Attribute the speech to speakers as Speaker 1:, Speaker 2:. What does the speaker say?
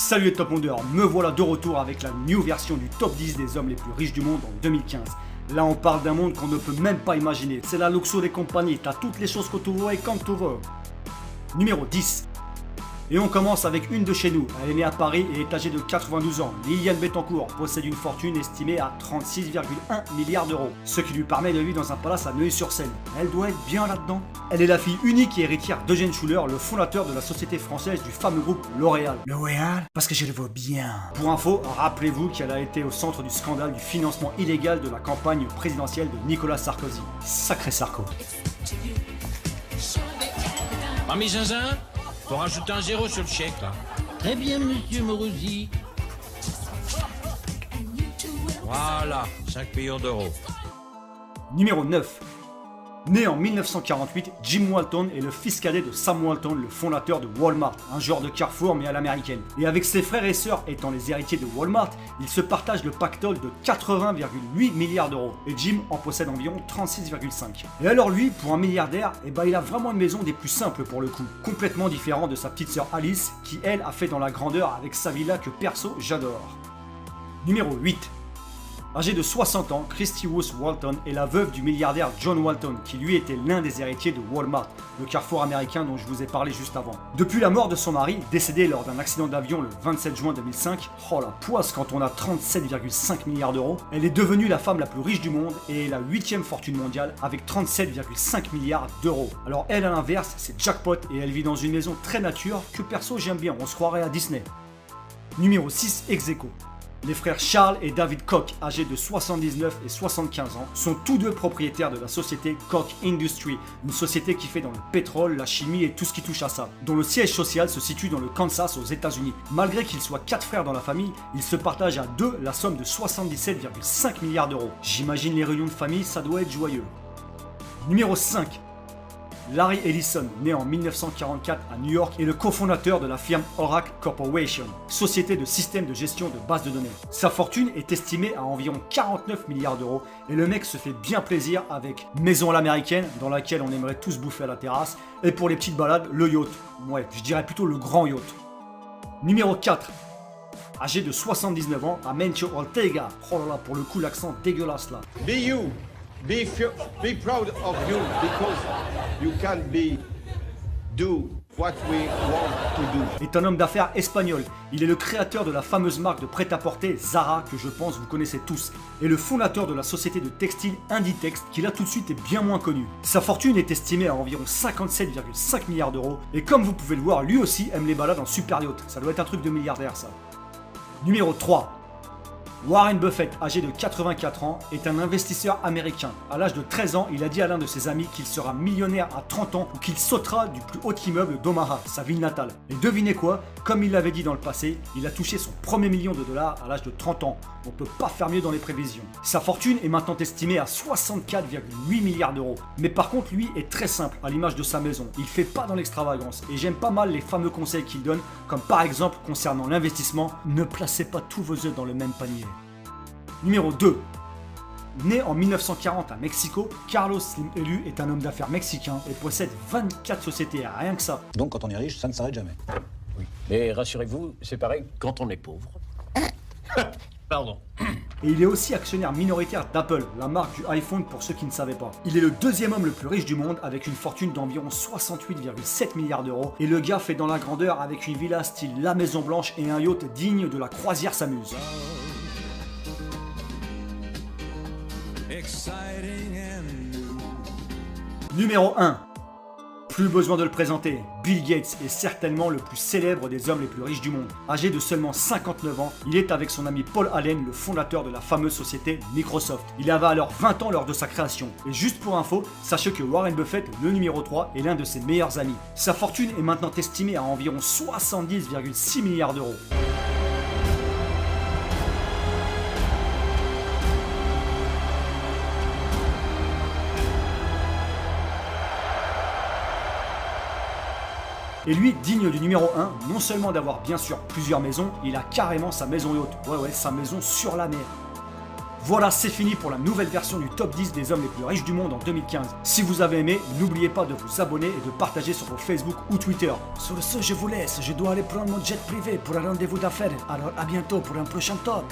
Speaker 1: Salut les top mondeurs, me voilà de retour avec la new version du top 10 des hommes les plus riches du monde en 2015. Là on parle d'un monde qu'on ne peut même pas imaginer, c'est la luxo des compagnies, t'as toutes les choses que tu veux et quand tu veux. Numéro 10. Et on commence avec une de chez nous, elle est née à Paris et est âgée de 92 ans. Liliane Bettencourt possède une fortune estimée à 36,1 milliards d'euros, ce qui lui permet de vivre dans un palace à Neuilly-sur-Seine. Elle doit être bien là-dedans. Elle est la fille unique et héritière d'Eugène Schuller, le fondateur de la société française du fameux groupe L'Oréal. L'Oréal? Parce que je le vois bien. Pour info, rappelez-vous qu'elle a été au centre du scandale du financement illégal de la campagne présidentielle de Nicolas Sarkozy. Sacré Sarko.
Speaker 2: Mamie Zinzin, faut rajouter un zéro sur le chèque, là.
Speaker 3: Très bien, monsieur Morosi.
Speaker 2: Voilà, 5 millions d'euros.
Speaker 1: Numéro 9. Né en 1948, Jim Walton est le fils cadet de Sam Walton, le fondateur de Walmart, un genre de Carrefour mais à l'américaine. Et avec ses frères et sœurs étant les héritiers de Walmart, ils se partagent le pactole de 80,8 milliards d'euros. Et Jim en possède environ 36,5. Et alors lui, pour un milliardaire, il a vraiment une maison des plus simples pour le coup. Complètement différent de sa petite sœur Alice, qui elle a fait dans la grandeur avec sa villa que perso j'adore. Numéro 8. Âgée de 60 ans, Christy Woods Walton est la veuve du milliardaire John Walton, qui lui était l'un des héritiers de Walmart, le carrefour américain dont je vous ai parlé juste avant. Depuis la mort de son mari, décédé lors d'un accident d'avion le 27 juin 2005, oh la poisse quand on a 37,5 milliards d'euros, elle est devenue la femme la plus riche du monde et est la 8e fortune mondiale avec 37,5 milliards d'euros. Alors elle à l'inverse, c'est jackpot et elle vit dans une maison très nature que perso j'aime bien, on se croirait à Disney. Numéro 6 ex aequo. Les frères Charles et David Koch, âgés de 79 et 75 ans, sont tous deux propriétaires de la société Koch Industries, une société qui fait dans le pétrole, la chimie et tout ce qui touche à ça, dont le siège social se situe dans le Kansas aux États-Unis. Malgré qu'ils soient 4 frères dans la famille, ils se partagent à deux la somme de 77,5 milliards d'euros. J'imagine les réunions de famille, ça doit être joyeux. Numéro 5. Larry Ellison, né en 1944 à New York, est le cofondateur de la firme Oracle Corporation, société de système de gestion de bases de données. Sa fortune est estimée à environ 49 milliards d'euros et le mec se fait bien plaisir avec maison à l'américaine, dans laquelle on aimerait tous bouffer à la terrasse, et pour les petites balades, le yacht. Ouais, je dirais plutôt le grand yacht. Numéro 4. Âgé de 79 ans, Amancio Ortega. Oh là là, pour le coup, l'accent dégueulasse là.
Speaker 4: Be you. Be proud of you because you can do what we want to do.
Speaker 1: Est un homme d'affaires espagnol. Il est le créateur de la fameuse marque de prêt-à-porter Zara, que je pense vous connaissez tous, et le fondateur de la société de textile Inditex, qui là tout de suite est bien moins connu. Sa fortune est estimée à environ 57,5 milliards d'euros, et comme vous pouvez le voir, lui aussi aime les balades en super yacht. Ça doit être un truc de milliardaire ça. Numéro 3. Warren Buffett, âgé de 84 ans, est un investisseur américain. À l'âge de 13 ans, il a dit à l'un de ses amis qu'il sera millionnaire à 30 ans ou qu'il sautera du plus haut immeuble d'Omaha, sa ville natale. Et devinez quoi? Comme il l'avait dit dans le passé, il a touché son premier million de dollars à l'âge de 30 ans. On peut pas faire mieux dans les prévisions. Sa fortune est maintenant estimée à 64,8 milliards d'euros. Mais par contre, lui est très simple, à l'image de sa maison. Il fait pas dans l'extravagance. Et j'aime pas mal les fameux conseils qu'il donne, comme par exemple concernant l'investissement, ne placez pas tous vos œufs dans le même panier. Numéro 2. Né en 1940 à Mexico, Carlos Slim Elu est un homme d'affaires mexicain et possède 24 sociétés, rien que ça.
Speaker 5: Donc quand on est riche, ça ne s'arrête jamais.
Speaker 3: Oui. Mais rassurez-vous, c'est pareil quand on est pauvre. Pardon.
Speaker 1: Et il est aussi actionnaire minoritaire d'Apple, la marque du iPhone pour ceux qui ne savaient pas. Il est le deuxième homme le plus riche du monde avec une fortune d'environ 68,7 milliards d'euros. Et le gars fait dans la grandeur avec une villa style la Maison Blanche et un yacht digne de la croisière s'amuse. Numéro 1. Plus besoin de le présenter, Bill Gates est certainement le plus célèbre des hommes les plus riches du monde. Âgé de seulement 59 ans, il est avec son ami Paul Allen, le fondateur de la fameuse société Microsoft. Il avait alors 20 ans lors de sa création. Et juste pour info, sachez que Warren Buffett, le numéro 3, est l'un de ses meilleurs amis. Sa fortune est maintenant estimée à environ 70,6 milliards d'euros. Et lui, digne du numéro 1, non seulement d'avoir bien sûr plusieurs maisons, il a carrément sa maison yacht. Ouais, sa maison sur la mer. Voilà, c'est fini pour la nouvelle version du top 10 des hommes les plus riches du monde en 2015. Si vous avez aimé, n'oubliez pas de vous abonner et de partager sur vos Facebook ou Twitter. Sur ce, je vous laisse, je dois aller prendre mon jet privé pour un rendez-vous d'affaires. Alors à bientôt pour un prochain top.